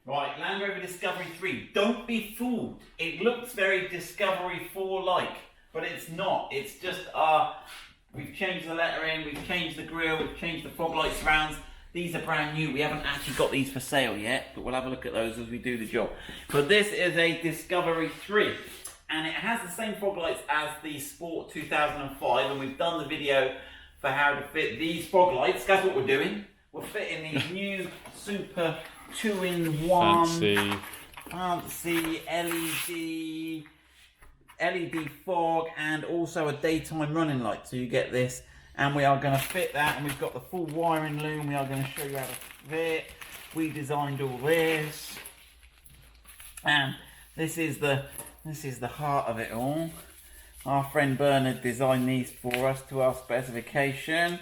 Right, Land Rover Discovery 3. Don't be fooled. It looks very Discovery 4-like, but it's not. It's just we've changed the lettering, we've changed the grille, we've changed the fog light surrounds. These are brand new. We haven't actually got these for sale yet, but we'll have a look at those as we do the job. But this is a Discovery 3, and it has the same fog lights as the Sport 2005, and we've done the video for how to fit these fog lights. Guess what we're doing? We're fitting these new super 2-in-1 fancy LED fog and also a daytime running light. So you get this, and we are going to fit that, and we've got the full wiring loom. We are going to show you how to fit. We designed all this, and this is the heart of it all. Our friend Bernard designed these for us to our specification,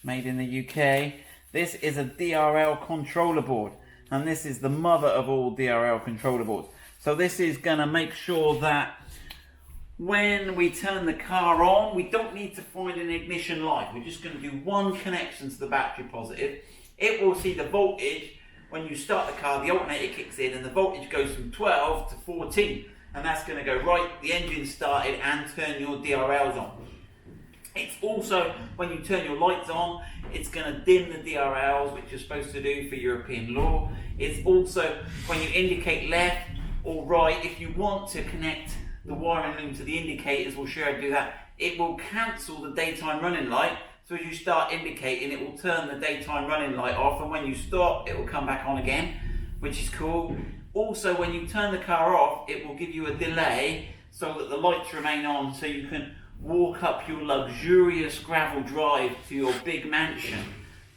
made in the UK. This is a DRL controller board, and this is the mother of all DRL controller boards. So this is going to make sure that when we turn the car on, we don't need to find an ignition light. We're just going to do one connection to the battery positive. It will see the voltage. When you start the car, the alternator kicks in and the voltage goes from 12 to 14. And that's going to go right, the engine started, and turn your DRLs on. It's also, when you turn your lights on, it's going to dim the DRLs, which you're supposed to do for European law. It's also, when you indicate left or right, if you want to connect the wiring loom to the indicators, we'll show you how to do that. It will cancel the daytime running light, so as you start indicating, it will turn the daytime running light off, and when you stop, it will come back on again, which is cool. Also, when you turn the car off, it will give you a delay so that the lights remain on, so you can walk up your luxurious gravel drive to your big mansion.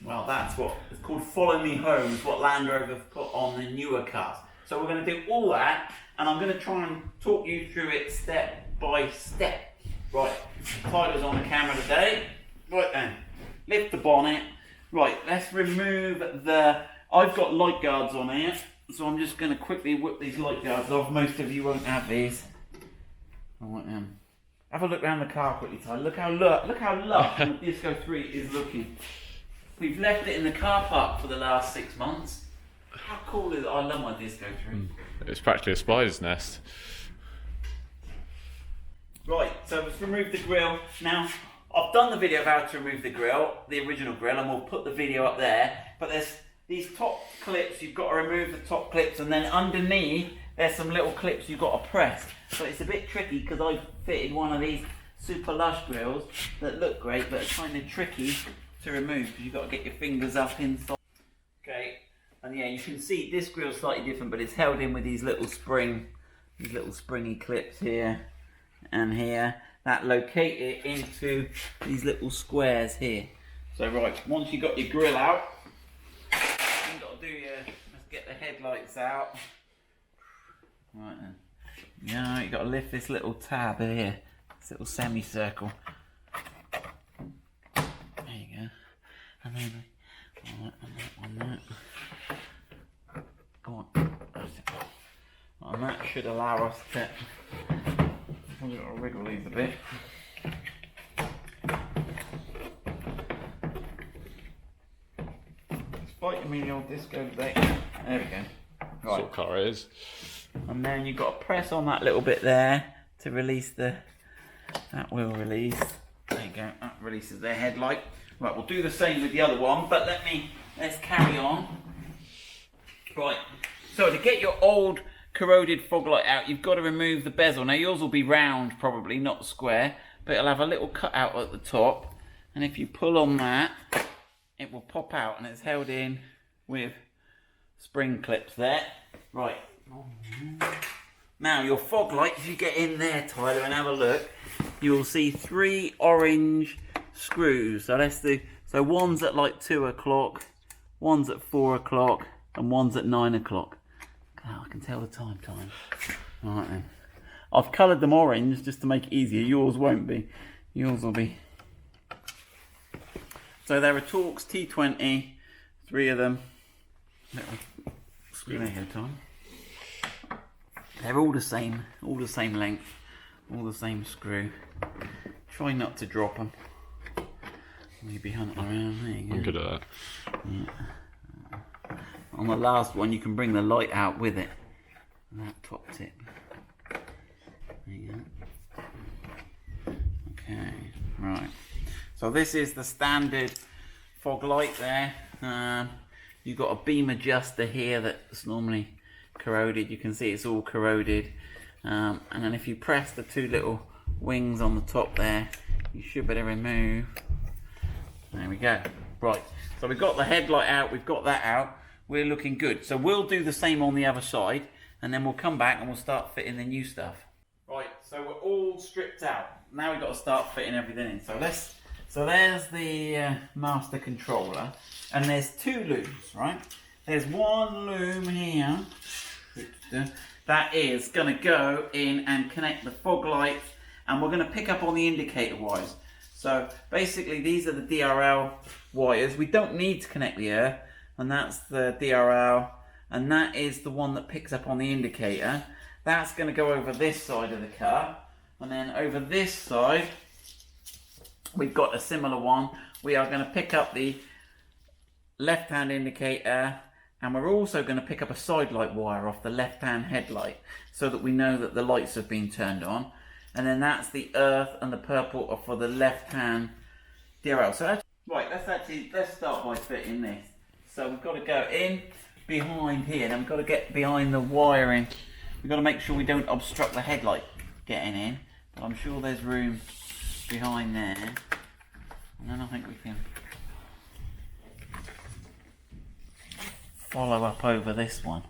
Well, that's what it's called. Follow Me Home is what Land Rover have put on the newer cars. So we're going to do all that, and I'm going to try and talk you through it step by step. Right, Tyler's on the camera today. Right then, lift the bonnet. Right, let's remove I've got light guards on here, so I'm just going to quickly whip these light guards off. Most of you won't have these. Right then. Have a look around the car quickly, Tyler. Look how lush the Disco 3 is looking. We've left it in the car park for the last 6 months. How cool is it? I love my Disco 3. It's practically a spider's nest. Right, so let's remove the grille. Now, I've done the video of how to remove the grille, the original grille, and we'll put the video up there. But there's these top clips, you've got to remove the top clips, and then underneath, there's some little clips you've got to press. So it's a bit tricky because I've fitted one of these super lush grills that look great, but it's kind of tricky to remove because you've got to get your fingers up inside. Okay, and yeah, you can see this grill's slightly different, but it's held in with these little springy clips here and here that locate it into these little squares here. So right, once you've got your grill out, you've got to let's get the headlights out. Right then. Yeah, you've got to lift this little tab here, this little semicircle. There you go. And then on that. Go on. And that should allow us to. I'm just going to wriggle these a bit. It's fighting me, the old Disco today. There we go. Right. What car it is. And then you've got to press on that little bit there to release that will release. There you go, that releases their headlight. Right, we'll do the same with the other one, but let's carry on. Right, so to get your old corroded fog light out, you've got to remove the bezel. Now yours will be round probably, not square, but it'll have a little cut out at the top. And if you pull on that, it will pop out, and it's held in with spring clips there. Right. Now your fog light, if you get in there, Tyler, and have a look, you will see 3 orange screws. So let's do, so one's at like 2 o'clock, one's at 4 o'clock, and one's at 9 o'clock. Oh, I can tell the time. Alright then. I've coloured them orange just to make it easier. Yours won't be. Yours will be. So they're a Torx T20, 3 of them. Screw ahead of time. They're all the same length, all the same screw. Try not to drop them. You'll be hunting around. There you go. I'm good at that. Yeah. on the last one you can bring the light out with it. And that top tip. There you go. Okay, right. So this is the standard fog light there. You've got a beam adjuster here that's normally corroded. You can see it's all corroded. And then if you press the two little wings on the top there, you should be able to remove. There we go. Right, so we've got the headlight out, we've got that out. We're looking good. So we'll do the same on the other side, and then we'll come back and we'll start fitting the new stuff. Right, so we're all stripped out. Now we've got to start fitting everything in. So there's the master controller, and there's two looms, right? There's one loom here that is going to go in and connect the fog lights, and we're going to pick up on the indicator wires. So basically these are the DRL wires. We don't need to connect the air, and that's the DRL, and that is the one that picks up on the indicator. That's going to go over this side of the car, and then over this side we've got a similar one. We are going to pick up the left-hand indicator, and we're also going to pick up a side light wire off the left-hand headlight so that we know that the lights have been turned on. And then that's the earth and the purple are for the left-hand DRL. So right, let's start by fitting this. So we've got to go in behind here, and we've got to get behind the wiring. We've got to make sure we don't obstruct the headlight getting in, but I'm sure there's room behind there, and then I think we can follow up over this one.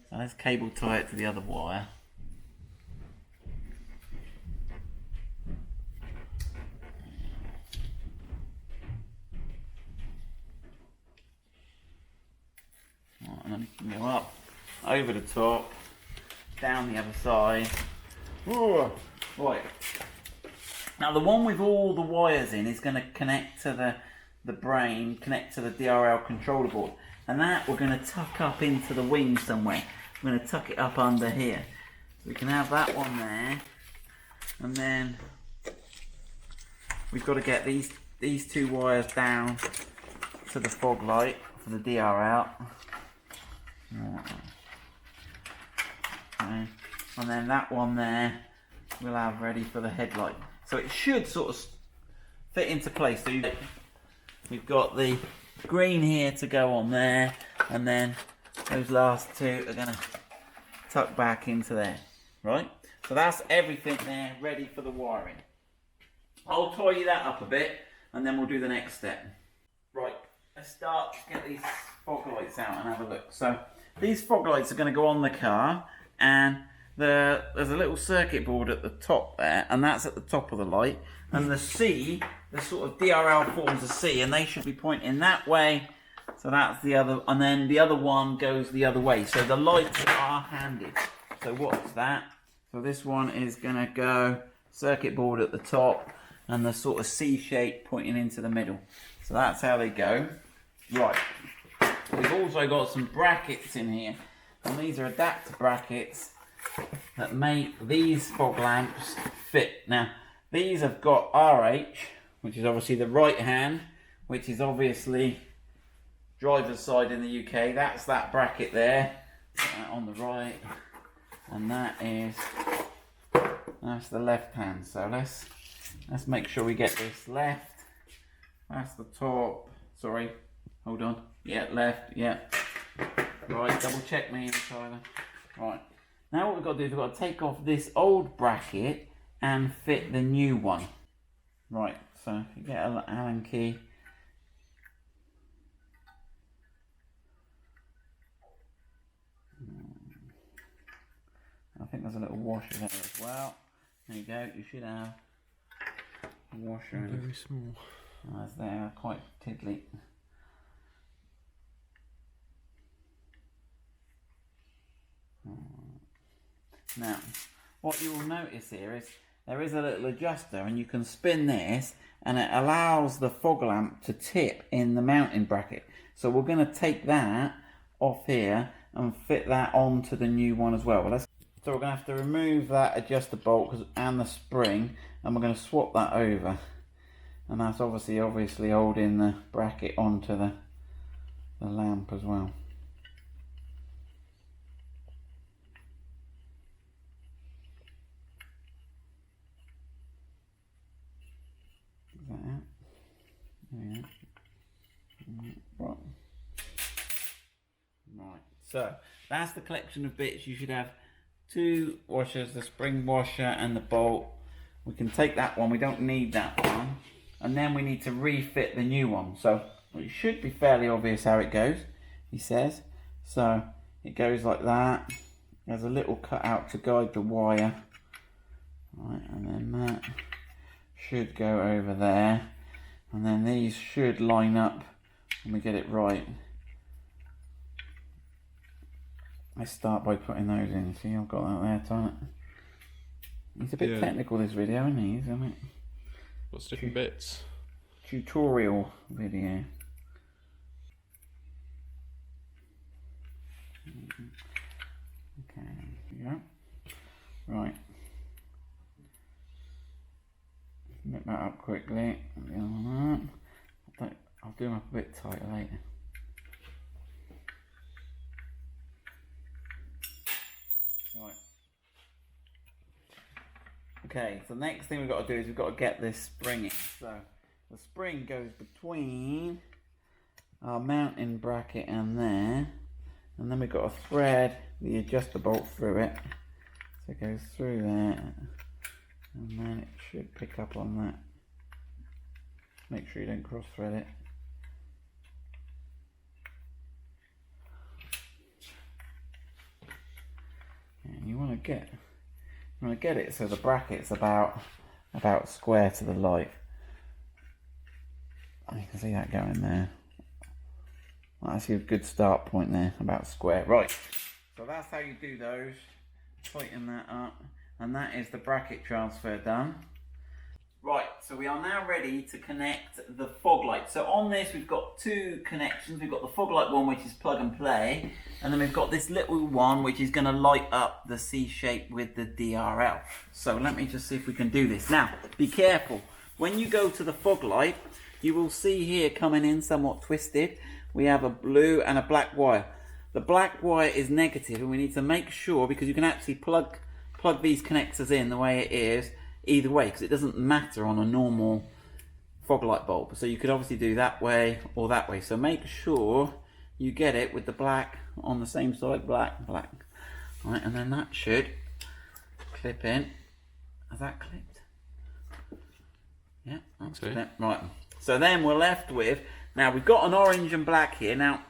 So let's cable tie it to the other wire. Right, and then we can go up over the top, down the other side. Ooh, right. Now the one with all the wires in is going to connect to the brain, connect to the DRL controller board. And that we're going to tuck up into the wing somewhere. We're going to tuck it up under here. So we can have that one there. And then we've got to get these two wires down to the fog light for the DRL. Okay. And then that one there we'll have ready for the headlight. So it should sort of fit into place. So we've got the green here to go on there, and then those last two are going to tuck back into there, right? So that's everything there ready for the wiring. I'll tidy that up a bit, and then we'll do the next step. Right, let's start to get these fog lights out and have a look. So these fog lights are going to go on the car, and there's a little circuit board at the top there, and that's at the top of the light. And the C, the sort of DRL forms a C, and they should be pointing that way. So that's the other, and then the other one goes the other way. So the lights are handed. So what's that? So this one is going to go circuit board at the top, and the sort of C shape pointing into the middle. So that's how they go. Right. We've also got some brackets in here, and these are adapter brackets that make these fog lamps fit. Now these have got RH, which is obviously the right hand, which is obviously driver's side in the UK. That's that bracket there, on the right, and that's the left hand. So let's make sure we get this left. That's the top. Sorry, hold on. Yeah, left. Yeah. Right, double check me, Tyler. Right. Now what we've got to do is we've got to take off this old bracket and fit the new one. Right, so if you get an Allen key. I think there's a little washer there as well. There you go, you should have a washer. Very small. That's there, quite tiddly. Now, what you will notice here is there is a little adjuster, and you can spin this and it allows the fog lamp to tip in the mounting bracket. So we're going to take that off here and fit that onto the new one as well. So we're going to have to remove that adjuster bolt and the spring, and we're going to swap that over. And that's obviously holding the bracket onto the lamp as well. Yeah. Right. Right. So that's the collection of bits. You should have 2 washers, the spring washer and the bolt. We can take that one. We don't need that one. And then we need to refit the new one. So it should be fairly obvious how it goes, he says. So it goes like that. There's a little cutout to guide the wire. Right, and then that should go over there. And then these should line up when we get it right. I start by putting those in. See, I've got that there, Tom. He's a bit technical, this video, isn't he? Isn't it? What's different bits? Tutorial video. Okay, yeah. Right. Nip that up quickly. I'll do them up a bit tighter later. Right. Okay, so the next thing we've got to do is we've got to get this spring in. So the spring goes between our mounting bracket and there, and then we've got to thread the adjuster bolt through it. So it goes through there, and then it should pick up on that. Make sure you don't cross thread it. And you want to get it so the bracket's about square to the light. You can see that going there. That's a good start point there, about square. Right, so that's how you do those. Tighten that up, and that is the bracket transfer done. Right, so we are now ready to connect the fog light. So on this we've got 2 connections. We've got the fog light one, which is plug and play, and then we've got this little one which is going to light up the C shape with the DRL. So let me just see if we can do this. Now, be careful. When you go to the fog light, you will see here coming in somewhat twisted, we have a blue and a black wire. The black wire is negative, and we need to make sure, because you can actually plug these connectors in the way it is either way, because it doesn't matter on a normal fog light bulb. So you could obviously do that way or that way. So make sure you get it with the black on the same side, black. Right, and then that should clip in. Has that clipped? Yeah, that's clipped. Right. So then we're left with, now we've got an orange and black here. Now,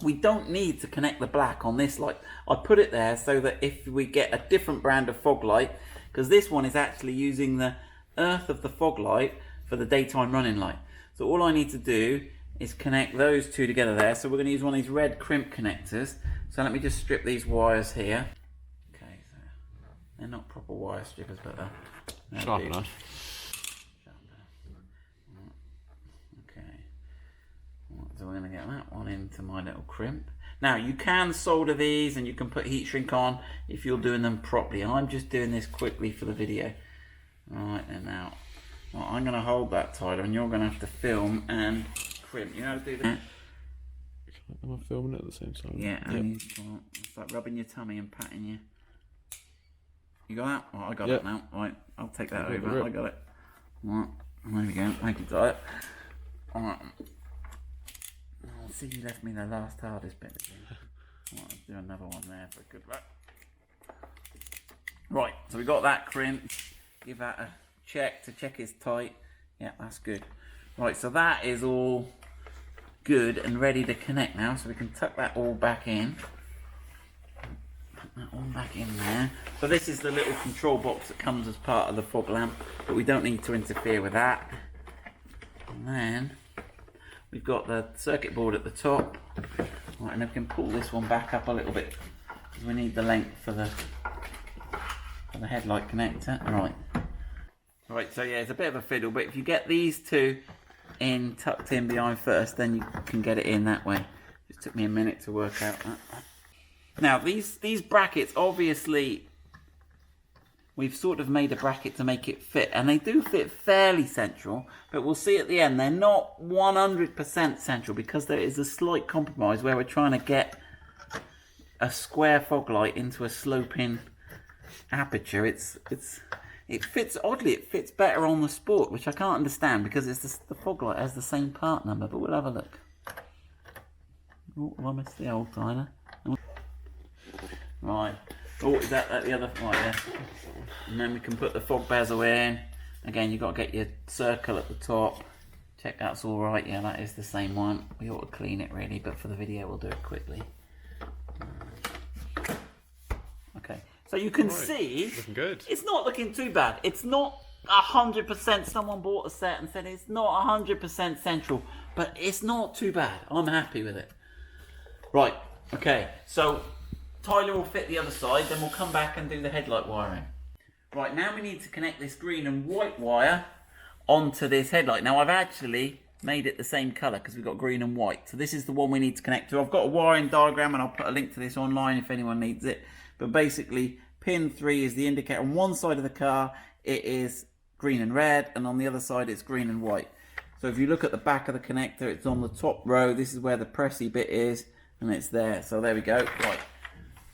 we don't need to connect the black on this light. I put it there so that if we get a different brand of fog light, because this one is actually using the earth of the fog light for the daytime running light. So all I need to do is connect those 2 together there. So we're going to use one of these red crimp connectors. So let me just strip these wires here. Okay, so they're not proper wire strippers, but they're sharp enough. Okay, so we're going to get that one into my little crimp. Now you can solder these and you can put heat shrink on if you're doing them properly, and I'm just doing this quickly for the video. Alright then, now I'm going to hold that tighter and you're going to have to film and crimp. You know how to do that? Am I filming it at the same time? Yeah, and it's like rubbing your tummy and patting you. You got that? Oh, I got it now. Right, I'll take that over. I got it. Right, there we go. Thank you, Diet. Alright. See, you left me the last hardest bit again. I'll do another one there for good luck. Right, so we got that crimp. Give that a check to check it's tight. Yeah, that's good. Right, so that is all good and ready to connect now. So we can tuck that all back in. Put that all back in there. So this is the little control box that comes as part of the fog lamp, but we don't need to interfere with that. And then we've got the circuit board at the top. Right, and then we can pull this one back up a little bit because we need the length for the headlight connector. Right, so yeah, it's a bit of a fiddle, but if you get these 2 tucked in behind first, then you can get it in that way. Just took me a minute to work out that. Now these brackets, obviously we've sort of made a bracket to make it fit, and they do fit fairly central, but we'll see at the end they're not 100% central because there is a slight compromise where we're trying to get a square fog light into a sloping aperture. It's it fits, oddly, it fits better on the Sport, which I can't understand because it's the fog light has the same part number, but we'll have a look. Oh, I missed the old Tyler. Right. Oh, is that the other? Right, yeah. And then we can put the fog bezel in. Again, you've got to get your circle at the top. Check that's all right. Yeah, that is the same one. We ought to clean it really, but for the video, we'll do it quickly. Okay. So you can see, looking good. It's not looking too bad. It's not 100%. Someone bought a set and said it's not 100% central, but it's not too bad. I'm happy with it. Right. Okay. So Tyler will fit the other side, then we'll come back and do the headlight wiring. Right, now we need to connect this green and white wire onto this headlight. Now I've actually made it the same colour because we've got green and white. So this is the one we need to connect to. I've got a wiring diagram and I'll put a link to this online if anyone needs it. But basically, pin 3 is the indicator. On one side of the car, it is green and red, and on the other side, it's green and white. So if you look at the back of the connector, it's on the top row. This is where the pressy bit is, and it's there. So there we go. Right.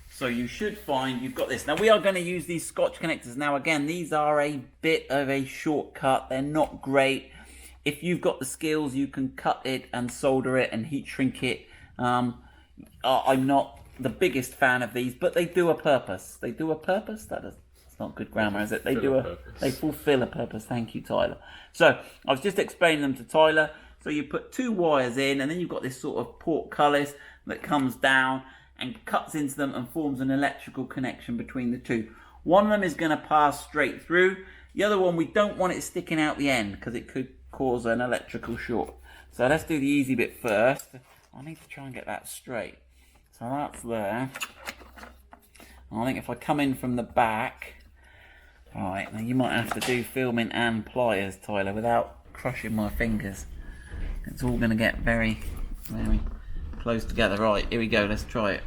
So you should find you've got this. Now we are going to use these Scotch connectors. Now again, these are a bit of a shortcut. They're not great. If you've got the skills, you can cut it and solder it and heat shrink it. I'm not the biggest fan of these, but they do a purpose. They do a purpose? That's not good grammar, is it? They fulfill a purpose. Thank you, Tyler. So I was just explaining them to Tyler. So you put 2 wires in, and then you've got this sort of portcullis that comes down and cuts into them and forms an electrical connection between the two. One of them is going to pass straight through. The other one, we don't want it sticking out the end because it could cause an electrical short. So let's do the easy bit first. I need to try and get that straight. So that's there. And I think if I come in from the back, right, now you might have to do filming and pliers, Tyler, without crushing my fingers. It's all going to get very, very close together. Right, here we go, let's try it.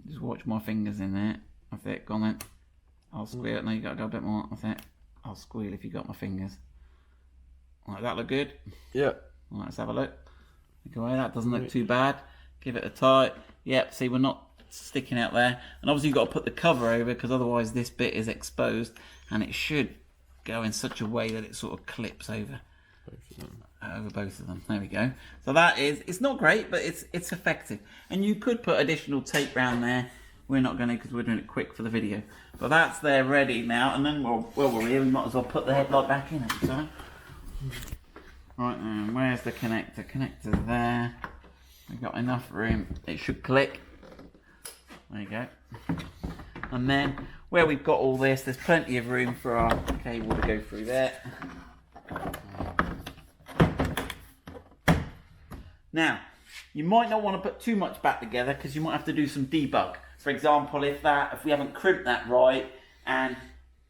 Just watch my fingers in there. That's it, gone then. I'll squeal. No, you got to go a bit more. That's it. I'll squeal if you got my fingers. Right, that look good? Yeah. Right, let's have a look. Okay, that doesn't look too bad. Give it a tight. Yep, see, we're not sticking out there. And obviously you've got to put the cover over because otherwise this bit is exposed, and it should go in such a way that it sort of clips over. Over both of them. There we go. So that is, it's not great, but it's effective. And you could put additional tape round there. We're not going to because we're doing it quick for the video. But that's there ready now. And then we're here. We might as well put the headlight back in it. So. Right then, where's the connector? Connector's there. We've got enough room. It should click. There you go. And then where we've got all this, there's plenty of room for our cable to go through there. Now, you might not want to put too much back together because you might have to do some debug. For example, if we haven't crimped that right, and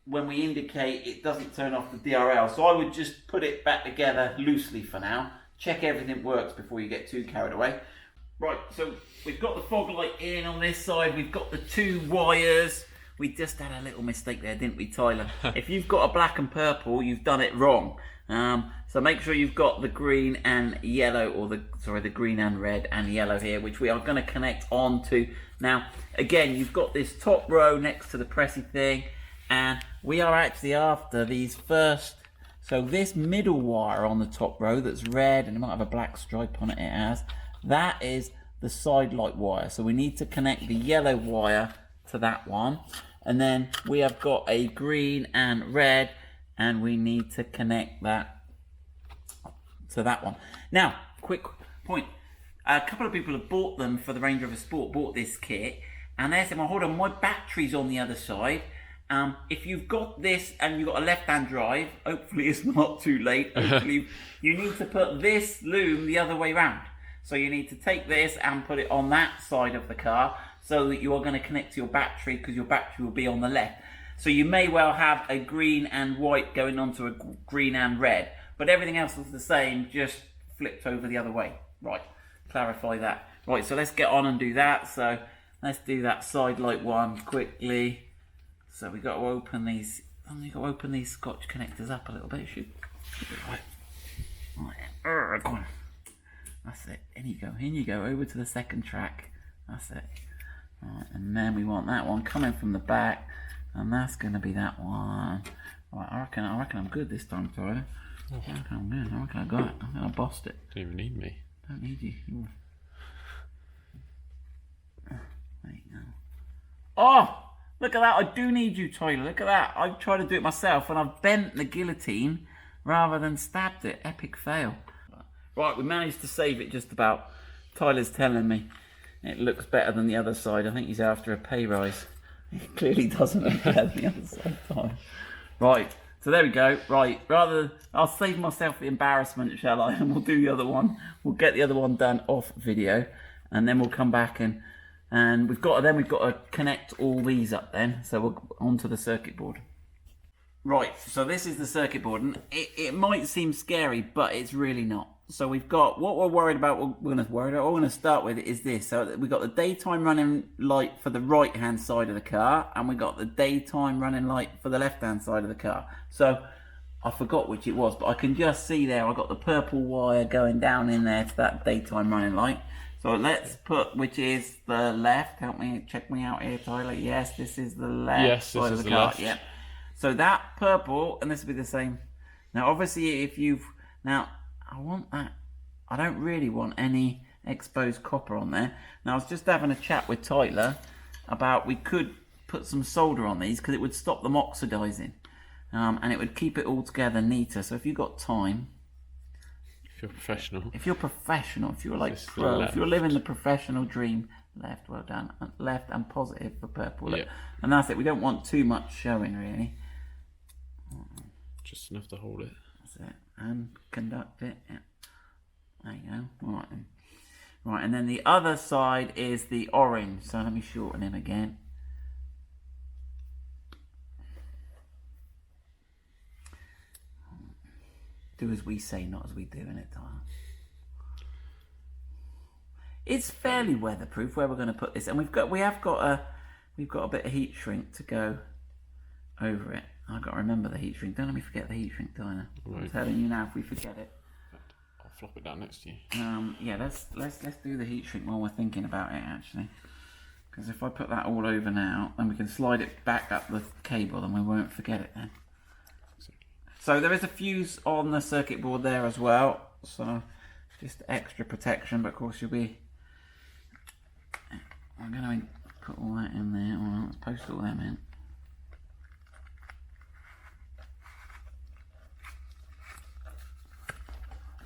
when we indicate it doesn't turn off the DRL. So I would just put it back together loosely for now. Check everything works before you get too carried away. Right, so we've got the fog light in on this side. We've got the 2 wires. We just had a little mistake there, didn't we, Tyler? If you've got a black and purple, you've done it wrong. So make sure you've got the green and yellow, or the green and red and yellow here, which we are going to connect onto. Now, again, you've got this top row next to the pressy thing, and we are actually after these first. So this middle wire on the top row that's red, and it might have a black stripe on it, it has. That is the side light wire. So we need to connect the yellow wire to that one. And then we have got a green and red, and we need to connect that to that one. Now, quick point. A couple of people have bought them for the Range Rover Sport, bought this kit, and they said, well, hold on, my battery's on the other side. If you've got this and you've got a left-hand drive, hopefully it's not too late. Hopefully you need to put this loom the other way round. So you need to take this and put it on that side of the car so that you are going to connect to your battery, because your battery will be on the left. So you may well have a green and white going onto a green and red, but everything else is the same, just flipped over the other way. Right, clarify that. Right, so let's get on and do that. So let's do that side light one quickly. So we've got to open these. We've got to open these Scotch connectors up a little bit. Should be right. Right, go on. That's it. In you go. In you go. Over to the second track. That's it. Right, and then we want that one coming from the back. And that's going to be that one. Right, I reckon I'm good this time, Tyler. I reckon I'm good. I reckon I got it. I think I bossed it. Don't even need me. Don't need you. There you go. Oh! Look at that. I do need you, Tyler. Look at that. I've tried to do it myself and I've bent the guillotine rather than stabbed it. Epic fail. Right, we managed to save it just about. Tyler's telling me it looks better than the other side. I think he's after a pay rise. It clearly doesn't look better than the other side, Tyler. Right, so there we go. Right, I'll save myself the embarrassment, shall I? And we'll do the other one. We'll get the other one done off video. And then we'll come back and we've got to connect all these up then. So we'll onto the circuit board. Right, so this is the circuit board, and it might seem scary, but it's really not. So we've got what we're worried about. What we're going to start with is this. So we've got the daytime running light for the right hand side of the car, and we've got the daytime running light for the left hand side of the car. So I forgot which it was, but I can just see there. I've got the purple wire going down in there to that daytime running light. So let's put which is the left. Help me, check me out here, Tyler. Yes, this is the left side of the car. Left. Yep. So that purple, and this will be the same. Now, obviously, I want that. I don't really want any exposed copper on there. Now, I was just having a chat with Tyler about we could put some solder on these because it would stop them oxidizing, and it would keep it all together neater. So if you've got time. If you're professional. If you're professional, if you're like pro, if you're living the professional dream, left, well done, left and positive for purple. Yeah. And that's it. We don't want too much showing really. Just enough to hold it. That's it. And conduct it. Yeah. There you go. Right then. Right, and then the other side is the orange. So let me shorten him again. Do as we say, not as we do, in it, Tyler. It's fairly weatherproof where we're going to put this, and we've got a bit of heat shrink to go over it. I've got to remember the heat shrink. Don't let me forget the heat shrink, Tyler. Right. I'm telling you now, if we forget it. I'll flop it down next to you. Yeah, let's do the heat shrink while we're thinking about it actually, because if I put that all over now, then we can slide it back up the cable, and we won't forget it then. So there is a fuse on the circuit board there as well, so just extra protection, but of course I'm going to put all that in there. Well, let's post all them in.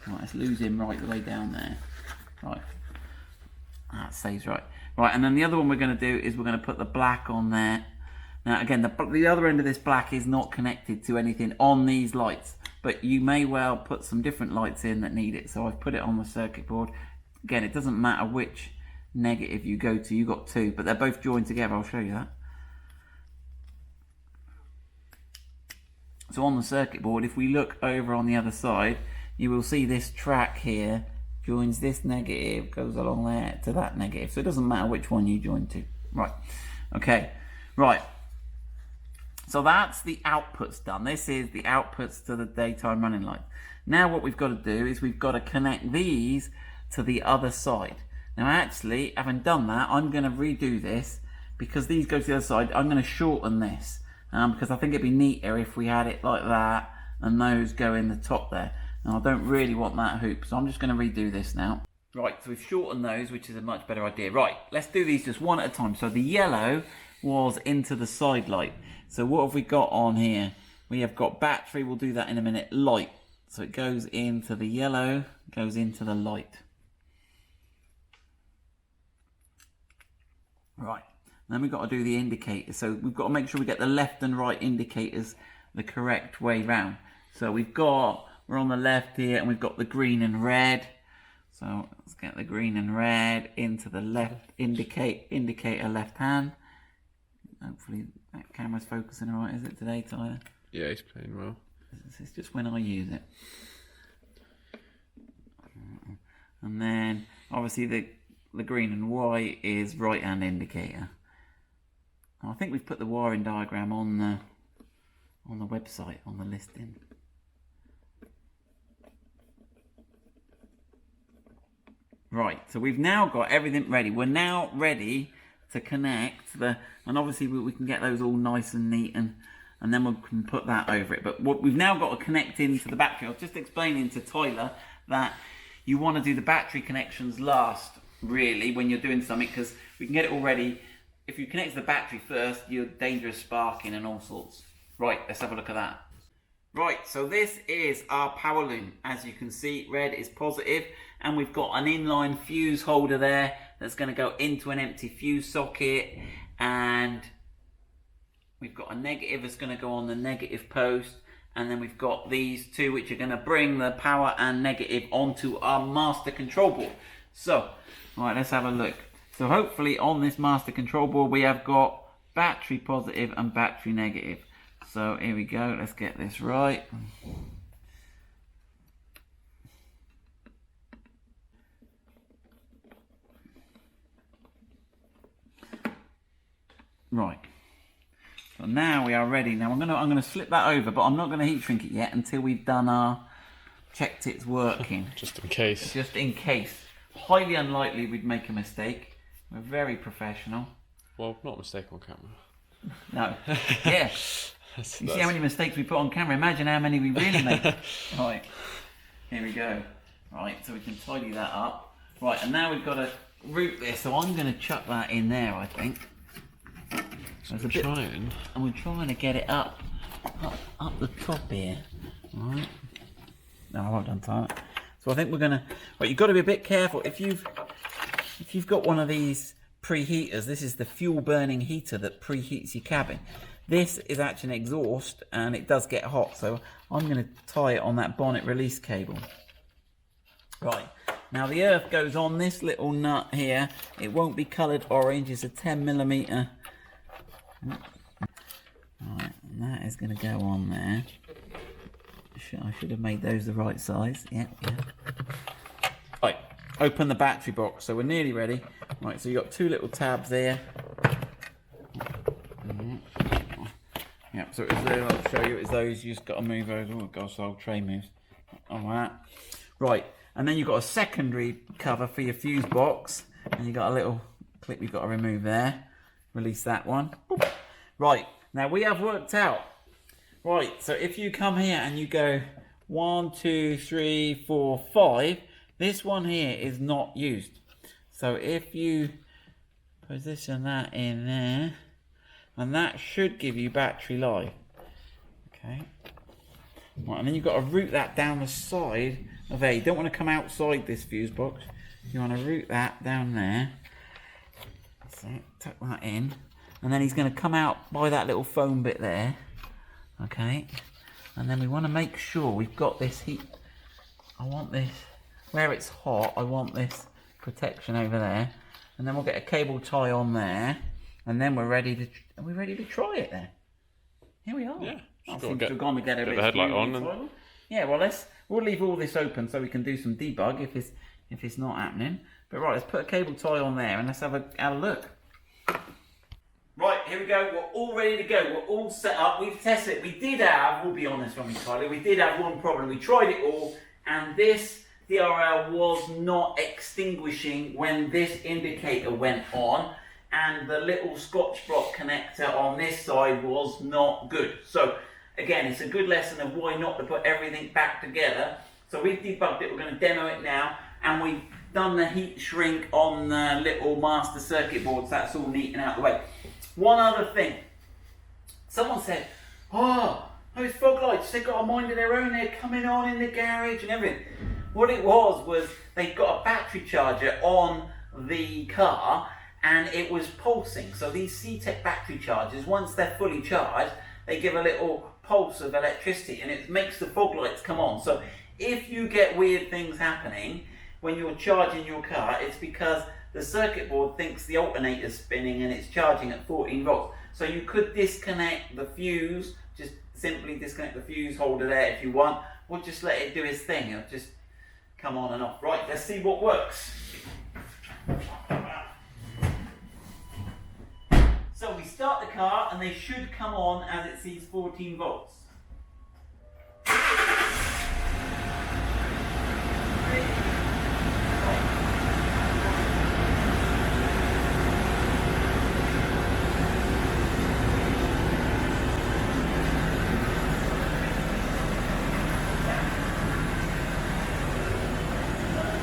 Right, let's lose him right the way down there. Right, that stays right. Right, and then the other one we're going to do is we're going to put the black on there. Now again, the other end of this black is not connected to anything on these lights, but you may well put some different lights in that need it. So I've put it on the circuit board. Again, it doesn't matter which negative you go to, you've got two, but they're both joined together. I'll show you that. So on the circuit board, if we look over on the other side, you will see this track here joins this negative, goes along there to that negative. So it doesn't matter which one you join to. Right, okay, right. So that's the outputs done. This is the outputs to the daytime running light. Now what we've got to do is we've got to connect these to the other side. Now actually, having done that, I'm going to redo this because these go to the other side. I'm going to shorten this because I think it'd be neater if we had it like that and those go in the top there. Now I don't really want that hoop, so I'm just going to redo this now. Right, so we've shortened those, which is a much better idea. Right, let's do these just one at a time. So the yellow was into the side light. So what have we got on here? We have got battery, we'll do that in a minute, light. So it goes into the yellow, goes into the light. Right, then we've got to do the indicator. So we've got to make sure we get the left and right indicators the correct way round. So we're on the left here and we've got the green and red. So let's get the green and red into the left indicator left hand. Hopefully that camera's focusing all right, is it today, Tyler? Yeah, he's playing well. It's just when I use it. And then obviously the green and white is right hand indicator. I think we've put the wiring diagram on the website, on the listing. Right, so we've now got everything ready. We're now ready to connect and obviously we can get those all nice and neat, and then we can put that over it. But what we've now got to connect into the battery. I was just explaining to Tyler that you want to do the battery connections last, really, when you're doing something, because we can get it all ready. If you connect to the battery first, you're dangerous sparking and all sorts. Right, let's have a look at that. Right, so this is our power loom. As you can see, red is positive, and we've got an inline fuse holder there that's going to go into an empty fuse socket, and we've got a negative that's going to go on the negative post, and then we've got these two which are going to bring the power and negative onto our master control board. So, right, let's have a look. So hopefully on this master control board we have got battery positive and battery negative. So here we go, let's get this right. Right. So now we are ready. Now I'm gonna slip that over, but I'm not gonna heat shrink it yet until we've done our checked it's working. Just in case. Just in case. Highly unlikely we'd make a mistake. We're very professional. Well, not a mistake on camera. No. Yeah. You see how many mistakes we put on camera? Imagine how many we really make. Right. Here we go. Right, so we can tidy that up. Right, and now we've got to route this. So I'm going to chuck that in there, I think. So we're trying. And we're trying to get it up the top here. Right. No, well done, Tyler. So I think we're going to... Right, you've got to be a bit careful. If you've got one of these preheaters, this is the fuel burning heater that preheats your cabin. This is actually an exhaust and it does get hot, so I'm going to tie it on that bonnet release cable. Right, now the earth goes on this little nut here. It won't be coloured orange, it's a 10mm. Right, and that is going to go on there. I should have made those the right size. Yeah. Right, open the battery box, so we're nearly ready. Right, so you've got two little tabs there. Yeah, so it's there, I'll show you, it's those, you just got to move over. Oh gosh, the old tray moves. Alright. Right, and then you've got a secondary cover for your fuse box, and you've got a little clip you've got to remove there. Release that one. Right, now we have worked out. Right, so if you come here and you go 1, 2, 3, 4, 5, this one here is not used. So if you position that in there, and that should give you battery life. Okay. Right, and then you've got to route that down the side of A. You don't want to come outside this fuse box. You want to route that down there. So tuck that in. And then he's going to come out by that little foam bit there. Okay. And then we want to make sure we've got this heat. I want this, where it's hot, I want this protection over there. And then we'll get a cable tie on there. And then we're ready to try it then. Here we are. Yeah. I seem to have gone to get a bit the headlight on. And... Yeah, well we'll leave all this open so we can do some debug if it's not happening. But right, let's put a cable tie on there and let's have a look. Right, here we go. We're all ready to go. We're all set up. We've tested it. We did have, we'll be honest when we tried it, we did have one problem. We tried it all and this DRL was not extinguishing when this indicator went on. And the little Scotch block connector on this side was not good. So again, it's a good lesson of why not to put everything back together. So we've debugged it, we're going to demo it now, and we've done the heat shrink on the little master circuit boards. That's all neat and out of the way. One other thing, someone said, oh, those fog lights, they've got a mind of their own, they're coming on in the garage and everything. What it was they got a battery charger on the car, and it was pulsing. So these C-Tech battery chargers, once they're fully charged, they give a little pulse of electricity and it makes the fog lights come on. So if you get weird things happening when you're charging your car, it's because the circuit board thinks the alternator's spinning and it's charging at 14 volts. So you could disconnect the fuse, just simply disconnect the fuse holder there if you want, or just let it do its thing. It'll just come on and off. Right, let's see what works. So we start the car and they should come on as it sees 14 volts.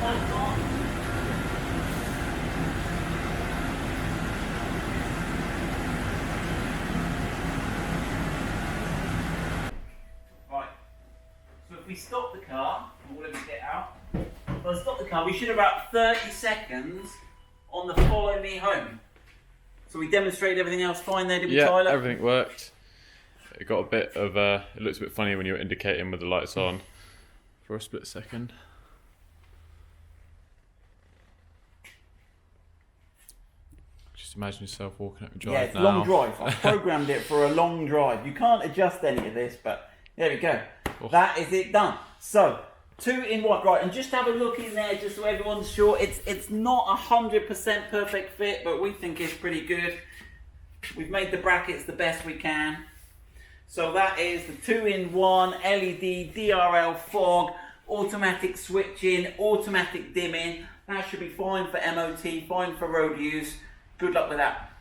lights on. Right. So if we stop the car, or let me get out. If I stop the car, we should have about 30 seconds on the follow me home. So we demonstrated everything else fine there, did we, Tyler? Yeah, everything worked. It got a bit of it looks a bit funny when you're indicating with the lights on for a split second. Just imagine yourself walking up your Yeah, drive it's now. long drive. I've programmed it for a long drive. You can't adjust any of this, but there we go. Oh. That is it done. So, 2-in-1, right, and just have a look in there just so everyone's sure. It's not 100% perfect fit, but we think it's pretty good. We've made the brackets the best we can. So that is the 2-in-1 LED DRL fog, automatic switching, automatic dimming. That should be fine for MOT, fine for road use. Good luck with that.